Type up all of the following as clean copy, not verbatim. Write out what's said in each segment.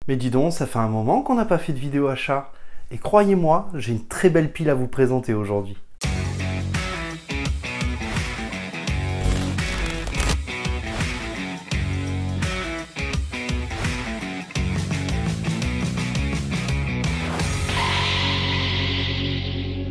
Mais dis donc, ça fait un moment qu'on n'a pas fait de vidéo achat. Et croyez-moi, j'ai une très belle pile à vous présenter aujourd'hui.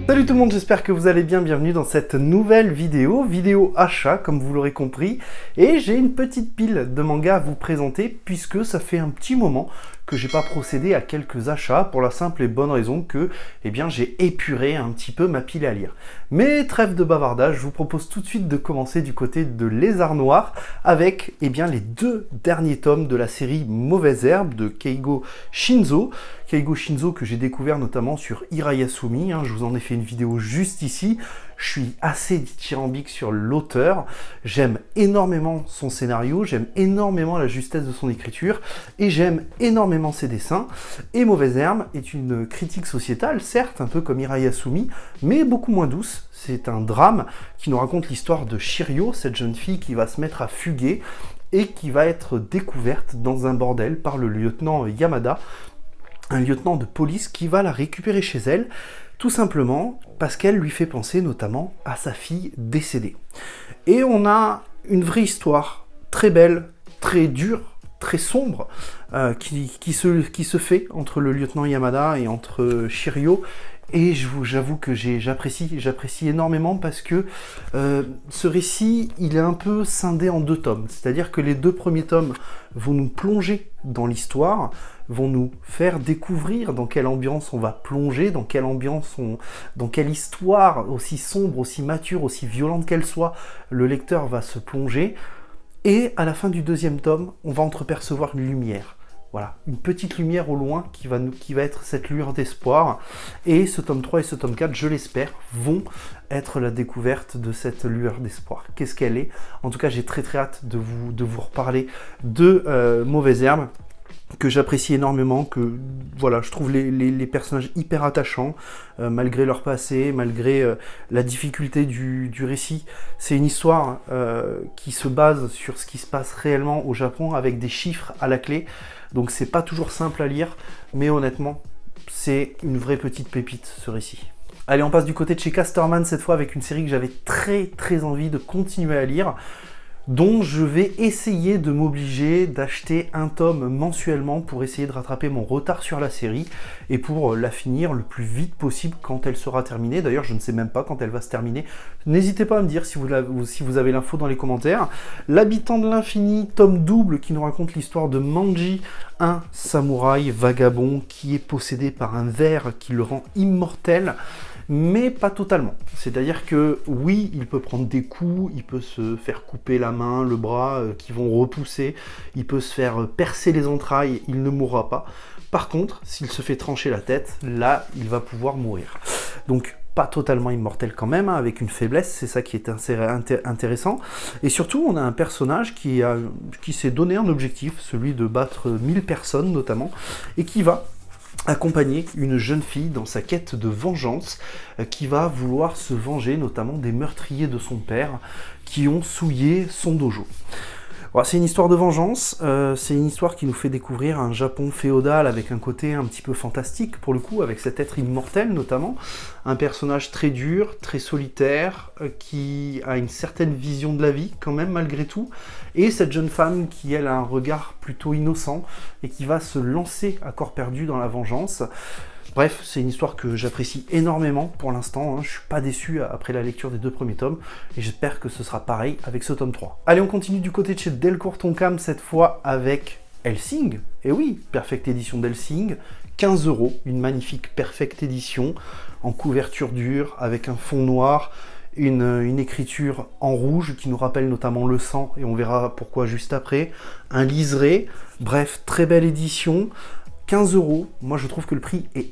Salut tout le monde, j'espère que vous allez bien, bienvenue dans cette nouvelle vidéo achat comme vous l'aurez compris. Et j'ai une petite pile de mangas à vous présenter puisque ça fait un petit moment que j'ai pas procédé à quelques achats pour la simple et bonne raison que j'ai épuré un petit peu ma pile à lire. Mais trêve de bavardage, je vous propose tout de suite de commencer du côté de Lézard Noir avec les deux derniers tomes de la série Mauvaise Herbe de Keigo Shinzo. Keigo Shinzo que j'ai découvert notamment sur Hirayasumi, je vous en ai fait une vidéo juste ici. Je suis assez dithyrambique sur l'auteur, j'aime énormément son scénario, j'aime énormément la justesse de son écriture et j'aime énormément ses dessins. Et Mauvaise Herbe est une critique sociétale, certes, un peu comme Hirayasumi, mais beaucoup moins douce. C'est un drame qui nous raconte l'histoire de Shirio, cette jeune fille qui va se mettre à fuguer et qui va être découverte dans un bordel par le lieutenant Yamada, un lieutenant de police qui va la récupérer chez elle, tout simplement parce qu'elle lui fait penser notamment à sa fille décédée. Et on a une vraie histoire, très belle, très dure, très sombre, qui se fait entre le lieutenant Yamada et entre Shirio. Et j'avoue que j'apprécie énormément parce que ce récit, il est un peu scindé en deux tomes. C'est-à-dire que les deux premiers tomes vont nous plonger dans l'histoire, vont nous faire découvrir dans quelle ambiance on va plonger, dans quelle histoire aussi sombre, aussi mature, aussi violente qu'elle soit, le lecteur va se plonger. Et à la fin du deuxième tome, on va entrepercevoir une lumière. Voilà, une petite lumière au loin qui va être cette lueur d'espoir. Et ce tome 3 et ce tome 4, je l'espère, vont être la découverte de cette lueur d'espoir. Qu'est-ce qu'elle est? En tout cas, j'ai très hâte de vous reparler de Mauvaise Herbe, que j'apprécie énormément, que voilà, je trouve les personnages hyper attachants, malgré leur passé, malgré la difficulté du récit. C'est une histoire qui se base sur ce qui se passe réellement au Japon, avec des chiffres à la clé. Donc c'est pas toujours simple à lire, mais honnêtement, c'est une vraie petite pépite ce récit. Allez, on passe du côté de chez Casterman cette fois avec une série que j'avais très envie de continuer à lire, dont je vais essayer de m'obliger d'acheter un tome mensuellement pour essayer de rattraper mon retard sur la série et pour la finir le plus vite possible quand elle sera terminée. D'ailleurs, je ne sais même pas quand elle va se terminer. N'hésitez pas à me dire si vous avez l'info dans les commentaires. L'Habitant de l'Infini, tome double, qui nous raconte l'histoire de Manji, un samouraï vagabond qui est possédé par un ver qui le rend immortel. Mais pas totalement. C'est-à-dire que oui, il peut prendre des coups, il peut se faire couper la main, le bras, qui vont repousser, il peut se faire percer les entrailles, il ne mourra pas. Par contre, s'il se fait trancher la tête, là, il va pouvoir mourir. Donc, pas totalement immortel quand même, avec une faiblesse, c'est ça qui est intéressant. Et surtout, on a un personnage qui s'est donné un objectif, celui de battre 1000 personnes notamment, et qui va accompagner une jeune fille dans sa quête de vengeance, qui va vouloir se venger notamment des meurtriers de son père qui ont souillé son dojo. Voilà, c'est une histoire de vengeance, c'est une histoire qui nous fait découvrir un Japon féodal avec un côté un petit peu fantastique pour le coup, avec cet être immortel notamment, un personnage très dur, très solitaire, qui a une certaine vision de la vie quand même malgré tout, et cette jeune femme qui elle a un regard plutôt innocent et qui va se lancer à corps perdu dans la vengeance. Bref, c'est une histoire que j'apprécie énormément pour l'instant, je suis pas déçu après la lecture des deux premiers tomes, et j'espère que ce sera pareil avec ce tome 3. Allez, on continue du côté de chez Delcourt Tonkam, cette fois avec Hellsing. Et oui, Perfect Edition d'Hellsing, 15 €, une magnifique Perfect Edition, en couverture dure, avec un fond noir, une écriture en rouge qui nous rappelle notamment le sang, et on verra pourquoi juste après, un liseré, bref, très belle édition, 15 €, moi je trouve que le prix est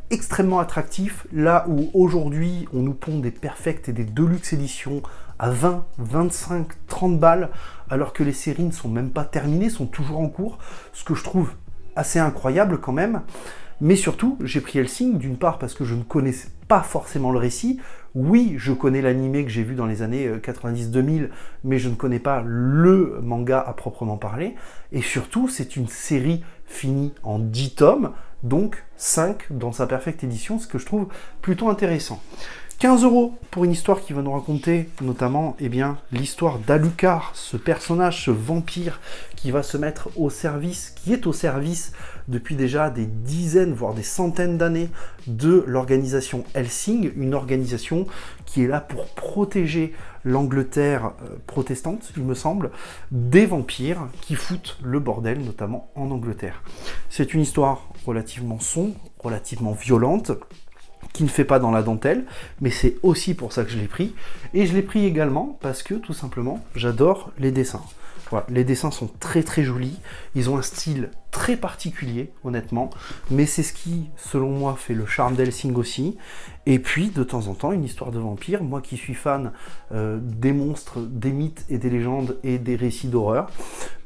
extrêmement attractif, là où aujourd'hui on nous pond des Perfect et des Deluxe éditions à 20, 25, 30 balles, alors que les séries ne sont même pas terminées, sont toujours en cours, ce que je trouve assez incroyable quand même. Mais surtout, j'ai pris Hellsing, d'une part parce que je ne connaissais pas forcément le récit. Oui, je connais l'animé que j'ai vu dans les années 90-2000, mais je ne connais pas le manga à proprement parler. Et surtout, c'est une série finie en 10 tomes, donc 5 dans sa perfecte édition, ce que je trouve plutôt intéressant. 15 € pour une histoire qui va nous raconter notamment l'histoire d'Alucard, ce personnage, ce vampire qui va se mettre au service, qui est au service depuis déjà des dizaines, voire des centaines d'années de l'organisation Hellsing, une organisation qui est là pour protéger l'Angleterre protestante, il me semble, des vampires qui foutent le bordel, notamment en Angleterre. C'est une histoire relativement sombre, relativement violente, qui ne fait pas dans la dentelle, mais c'est aussi pour ça que je l'ai pris. Et je l'ai pris également parce que, tout simplement, j'adore les dessins. Voilà, les dessins sont très très jolis, ils ont un style très particulier, honnêtement, mais c'est ce qui, selon moi, fait le charme d'Hellsing aussi. Et puis, de temps en temps, une histoire de vampire, moi qui suis fan des monstres, des mythes et des légendes et des récits d'horreur,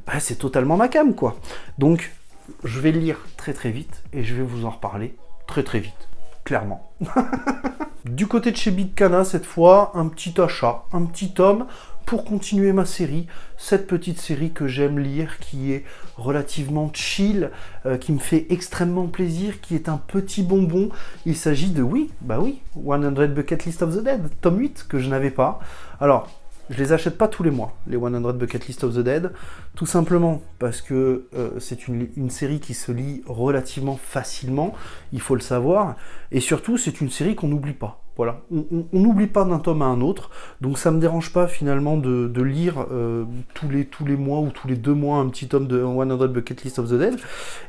bah, c'est totalement ma came, quoi. Donc, je vais le lire très très vite, et je vais vous en reparler très très vite. Clairement. Du côté de chez Big Cana, cette fois, un petit achat, un petit tome pour continuer ma série. Cette petite série que j'aime lire, qui est relativement chill, qui me fait extrêmement plaisir, qui est un petit bonbon. Il s'agit de, oui, 100 Bucket List of the Dead, tome 8, que je n'avais pas. Alors, je les achète pas tous les mois, les 100 Bucket List of the Dead, tout simplement parce que c'est une série qui se lit relativement facilement, il faut le savoir, et surtout c'est une série qu'on n'oublie pas. Voilà, on n'oublie pas d'un tome à un autre, donc ça me dérange pas finalement de lire tous les mois ou tous les 2 mois un petit tome de 100 Bucket List of the Dead,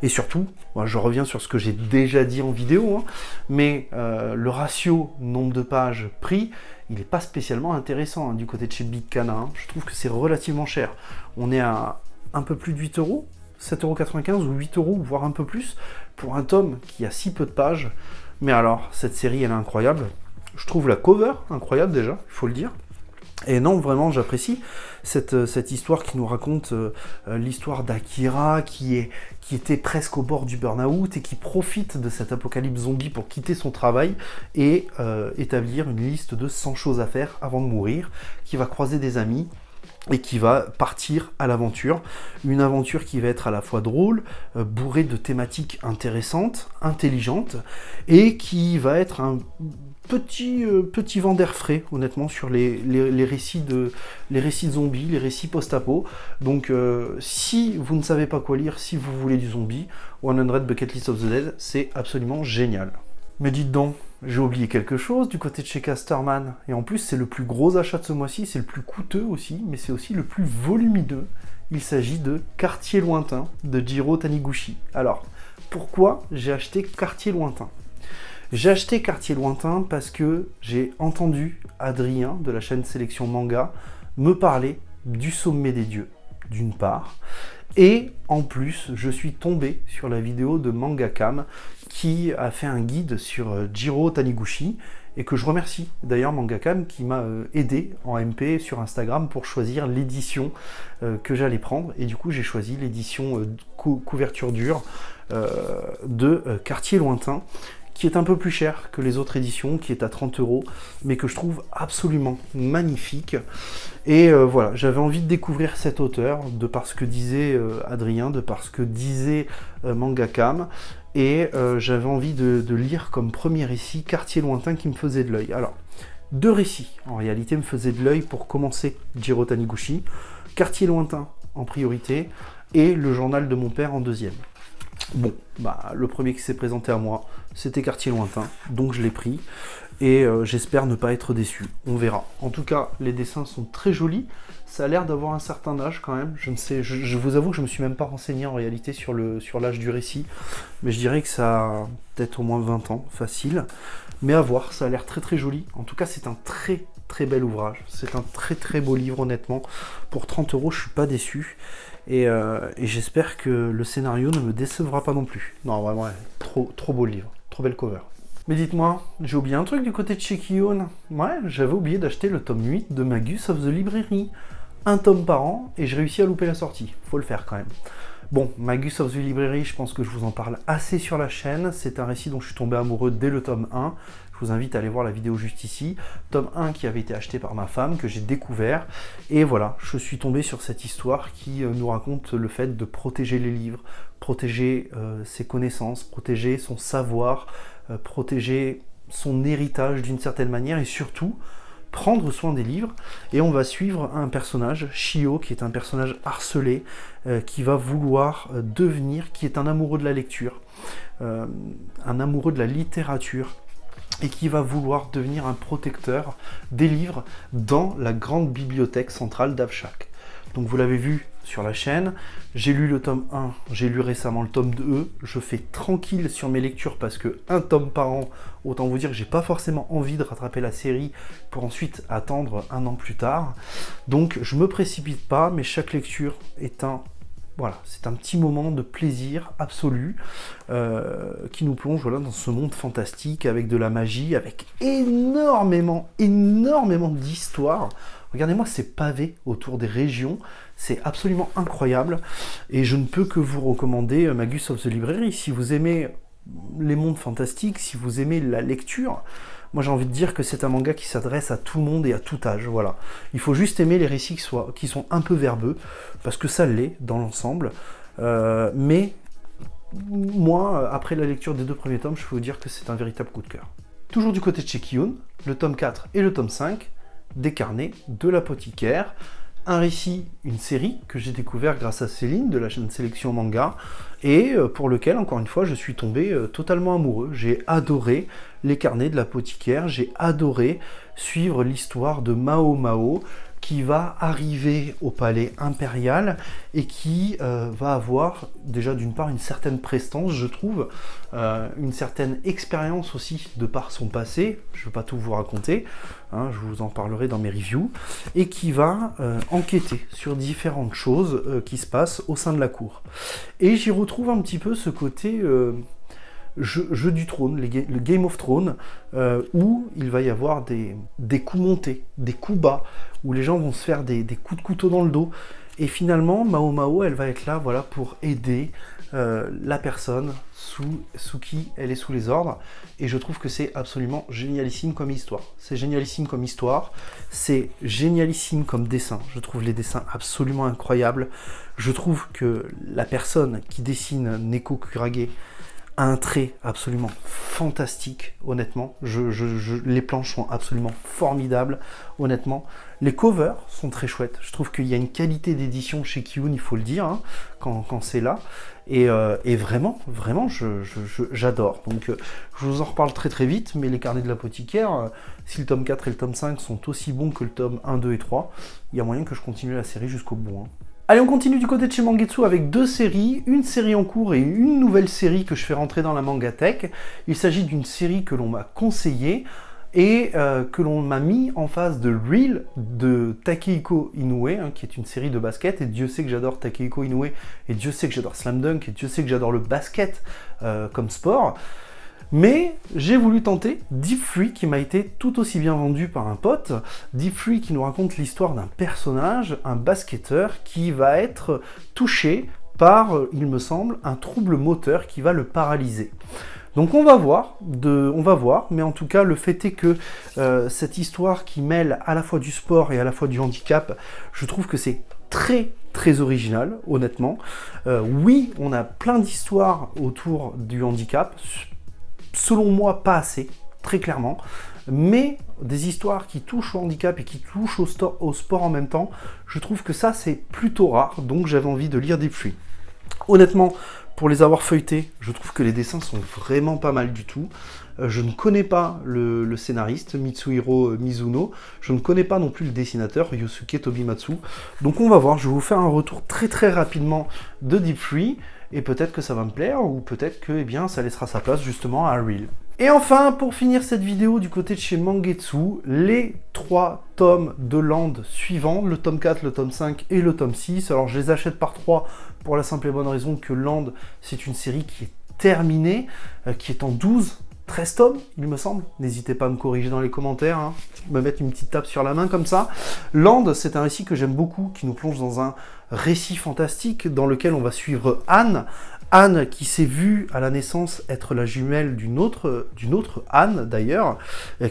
et surtout, moi, je reviens sur ce que j'ai déjà dit en vidéo, hein, mais le ratio nombre de pages prix, il n'est pas spécialement intéressant hein, du côté de chez Big Cana, hein. Je trouve que c'est relativement cher. On est à un peu plus de 8 €, 7,95 € ou 8 €, voire un peu plus, pour un tome qui a si peu de pages. Mais alors, cette série, elle est incroyable. Je trouve la cover incroyable déjà, il faut le dire. Et non, vraiment, j'apprécie cette histoire qui nous raconte l'histoire d'Akira qui était presque au bord du burn-out et qui profite de cet apocalypse zombie pour quitter son travail et établir une liste de 100 choses à faire avant de mourir, qui va croiser des amis et qui va partir à l'aventure. Une aventure qui va être à la fois drôle, bourrée de thématiques intéressantes, intelligentes, et qui va être un petit vent d'air frais, honnêtement, sur les récits de zombies, les récits post-apo. Donc, si vous ne savez pas quoi lire, si vous voulez du zombie, 100 Bucket List of the Dead, c'est absolument génial. Mais dites donc, j'ai oublié quelque chose du côté de chez Casterman. Et en plus, c'est le plus gros achat de ce mois-ci, c'est le plus coûteux aussi, mais c'est aussi le plus volumineux. Il s'agit de Quartier Lointain de Jiro Taniguchi. Alors, pourquoi j'ai acheté Quartier Lointain ? J'ai acheté Quartier Lointain parce que j'ai entendu Adrien de la chaîne Sélection Manga me parler du Sommet des Dieux, d'une part, et en plus, je suis tombé sur la vidéo de Mangakam qui a fait un guide sur Jiro Taniguchi et que je remercie d'ailleurs Mangakam qui m'a aidé en MP sur Instagram pour choisir l'édition que j'allais prendre, et du coup j'ai choisi l'édition couverture dure de Quartier Lointain, qui est un peu plus cher que les autres éditions, qui est à 30 €, mais que je trouve absolument magnifique. Et voilà, j'avais envie de découvrir cet auteur, de par ce que disait Adrien, de par ce que disait Mangakam, et j'avais envie de lire comme premier récit Quartier Lointain qui me faisait de l'œil. Alors, 2 récits, en réalité, me faisaient de l'œil pour commencer Jiro Taniguchi. Quartier Lointain en priorité, et Le Journal de mon père en deuxième. Bon, bah, le premier qui s'est présenté à moi, c'était Quartier Lointain, donc je l'ai pris, et j'espère ne pas être déçu, on verra. En tout cas, les dessins sont très jolis, ça a l'air d'avoir un certain âge quand même, je ne sais, je vous avoue que je me suis même pas renseigné en réalité sur l'âge du récit, mais je dirais que ça a peut-être au moins 20 ans, facile, mais à voir, ça a l'air très très joli. En tout cas, c'est un très bel ouvrage, c'est un très beau livre honnêtement. Pour 30 €, je suis pas déçu. Et j'espère que le scénario ne me décevra pas non plus. Non, vraiment, ouais, trop beau le livre, trop belle cover. Mais dites-moi, j'ai oublié un truc du côté de chez Kion. Ouais, j'avais oublié d'acheter le tome 8 de Magus of the Library. Un tome par an, et j'ai réussi à louper la sortie. Faut le faire quand même. Bon, Magus of the Library, je pense que je vous en parle assez sur la chaîne. C'est un récit dont je suis tombé amoureux dès le tome 1. Je vous invite à aller voir la vidéo juste ici. Tome 1 qui avait été acheté par ma femme, que j'ai découvert. Et voilà, je suis tombé sur cette histoire qui nous raconte le fait de protéger les livres, protéger ses connaissances, protéger son savoir, protéger son héritage d'une certaine manière et surtout prendre soin des livres. Et on va suivre un personnage, Shio, qui est un personnage harcelé, qui va vouloir devenir, qui est un amoureux de la lecture, un amoureux de la littérature, et qui va vouloir devenir un protecteur des livres dans la grande bibliothèque centrale d'Avshak. Donc vous l'avez vu sur la chaîne, j'ai lu le tome 1, j'ai lu récemment le tome 2, je fais tranquille sur mes lectures parce que un tome par an, autant vous dire que j'ai pas forcément envie de rattraper la série pour ensuite attendre un an plus tard. Donc je me précipite pas, mais chaque lecture est voilà, c'est un petit moment de plaisir absolu qui nous plonge voilà, dans ce monde fantastique avec de la magie, avec énormément d'histoires. Regardez-moi ces pavés autour des régions, c'est absolument incroyable. Et je ne peux que vous recommander Magus of the Library. Si vous aimez les mondes fantastiques, si vous aimez la lecture, moi j'ai envie de dire que c'est un manga qui s'adresse à tout le monde et à tout âge, voilà. Il faut juste aimer les récits qui sont un peu verbeux, parce que ça l'est dans l'ensemble. Mais moi, après la lecture des 2 premiers tomes, je peux vous dire que c'est un véritable coup de cœur. Toujours du côté de chez Kiyun, le tome 4 et le tome 5, des carnets de l'apothicaire. Un récit, une série que j'ai découvert grâce à Céline de la chaîne Sélection Manga et pour lequel, encore une fois, je suis tombé totalement amoureux. J'ai adoré les carnets de l'apothicaire, j'ai adoré suivre l'histoire de Mao Mao qui va arriver au palais impérial et qui va avoir déjà d'une part une certaine prestance, je trouve, une certaine expérience aussi de par son passé, je ne vais pas tout vous raconter, hein, je vous en parlerai dans mes reviews, et qui va enquêter sur différentes choses qui se passent au sein de la cour. Et j'y retrouve un petit peu ce côté jeu du trône, le Game of Thrones, où il va y avoir des coups montés, des coups bas, où les gens vont se faire des coups de couteau dans le dos. Et finalement, Mao Mao, elle va être là voilà, pour aider la personne sous qui elle est sous les ordres. Et je trouve que c'est absolument génialissime comme histoire. C'est génialissime comme histoire, c'est génialissime comme dessin. Je trouve les dessins absolument incroyables. Je trouve que la personne qui dessine Neko Kurage a un trait absolument fantastique, honnêtement. Les planches sont absolument formidables, honnêtement. Les covers sont très chouettes. Je trouve qu'il y a une qualité d'édition chez Kiyun, il faut le dire, hein, quand c'est là. Et vraiment, j'adore. Donc, je vous en reparle très vite, mais les carnets de l'apothicaire, si le tome 4 et le tome 5 sont aussi bons que le tome 1, 2 et 3, il y a moyen que je continue la série jusqu'au bout. Hein. Allez, on continue du côté de chez Mangetsu avec 2 séries, une série en cours et une nouvelle série que je fais rentrer dans la Mangatech. Il s'agit d'une série que l'on m'a conseillée et que l'on m'a mis en face de Real de Takehiko Inoue, hein, qui est une série de basket, et Dieu sait que j'adore Takehiko Inoue, et Dieu sait que j'adore Slam Dunk, et Dieu sait que j'adore le basket comme sport. Mais j'ai voulu tenter Deep Free qui m'a été tout aussi bien vendu par un pote. Deep Free qui nous raconte l'histoire d'un personnage, un basketteur qui va être touché par, il me semble, un trouble moteur qui va le paralyser. Donc on va voir, mais en tout cas le fait est que cette histoire qui mêle à la fois du sport et à la fois du handicap, je trouve que c'est très original, honnêtement. Oui, on a plein d'histoires autour du handicap, selon moi pas assez, très clairement, mais des histoires qui touchent au handicap et qui touchent au sport en même temps, je trouve que ça c'est plutôt rare, donc j'avais envie de lire Deep Free. Honnêtement, pour les avoir feuilletés, je trouve que les dessins sont vraiment pas mal du tout. Je ne connais pas le scénariste, Mitsuhiro Mizuno. Je ne connais pas non plus le dessinateur, Yosuke Tobimatsu. Donc on va voir, je vais vous faire un retour très rapidement de Deep Free. Et peut-être que ça va me plaire, ou peut-être que eh bien, ça laissera sa place justement à Real. Et enfin, pour finir cette vidéo du côté de chez Mangetsu, les 3 tomes de Land suivants, le tome 4, le tome 5 et le tome 6. Alors je les achète par 3 pour la simple et bonne raison que Land, c'est une série qui est terminée, qui est en 12 13 tomes, il me semble. N'hésitez pas à me corriger dans les commentaires, hein. Me mettre une petite tape sur la main comme ça. Land, c'est un récit que j'aime beaucoup, qui nous plonge dans un récit fantastique dans lequel on va suivre Anne. Anne qui s'est vue à la naissance être la jumelle d'une autre Anne d'ailleurs,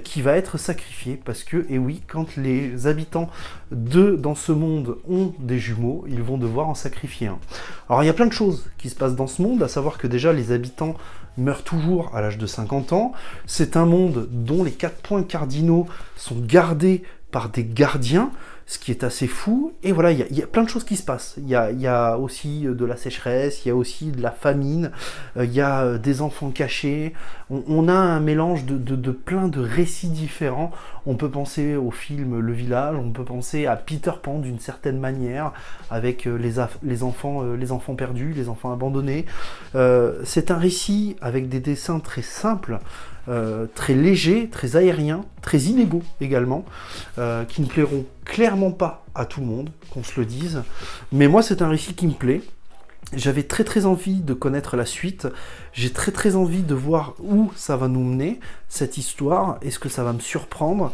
qui va être sacrifiée parce que, et oui, quand les habitants dans ce monde ont des jumeaux, ils vont devoir en sacrifier un. Alors il y a plein de choses qui se passent dans ce monde, à savoir que déjà les habitants meurent toujours à l'âge de 50 ans. C'est un monde dont les 4 points cardinaux sont gardés par des gardiens, ce qui est assez fou. Et voilà, il y a plein de choses qui se passent. Il y a aussi de la sécheresse, il y a aussi de la famine, il y a des enfants cachés. On a un mélange de plein de récits différents. On peut penser au film Le Village, on peut penser à Peter Pan d'une certaine manière, avec les enfants perdus, les enfants abandonnés. C'est un récit avec des dessins très simples, très légers, très aériens, très inégaux également, qui ne plairont clairement pas à tout le monde, qu'on se le dise. Mais moi, c'est un récit qui me plaît. J'avais très envie de connaître la suite. J'ai très envie de voir où ça va nous mener, cette histoire. Est-ce que ça va me surprendre?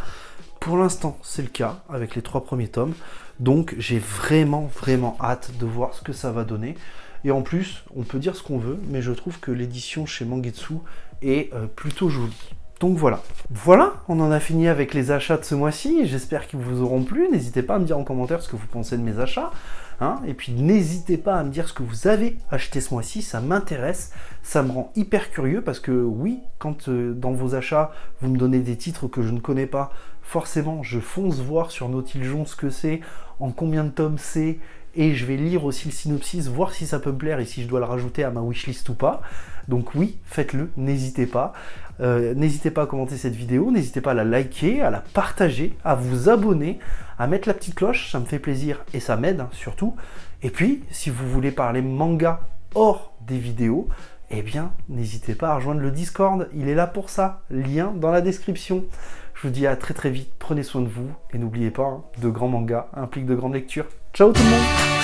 Pour l'instant, c'est le cas avec les 3 premiers tomes. Donc, j'ai vraiment hâte de voir ce que ça va donner. Et en plus, on peut dire ce qu'on veut, mais je trouve que l'édition chez Mangetsu est plutôt jolie. Donc voilà. Voilà, on en a fini avec les achats de ce mois-ci. J'espère qu'ils vous auront plu. N'hésitez pas à me dire en commentaire ce que vous pensez de mes achats. Hein, et puis n'hésitez pas à me dire ce que vous avez acheté ce mois-ci. Ça m'intéresse. Ça me rend hyper curieux parce que oui, quand dans vos achats, vous me donnez des titres que je ne connais pas, forcément, je fonce voir sur Nautiljon ce que c'est, en combien de tomes c'est, et je vais lire aussi le synopsis, voir si ça peut me plaire et si je dois le rajouter à ma wishlist ou pas. Donc oui, faites-le, n'hésitez pas. N'hésitez pas à commenter cette vidéo, n'hésitez pas à la liker, à la partager, à vous abonner, à mettre la petite cloche, ça me fait plaisir et ça m'aide surtout. Et puis, si vous voulez parler manga hors des vidéos, eh bien, n'hésitez pas à rejoindre le Discord, il est là pour ça, lien dans la description. Je vous dis à très vite, prenez soin de vous, et n'oubliez pas, hein, de grands mangas impliquent de grandes lectures. Ciao tout le monde!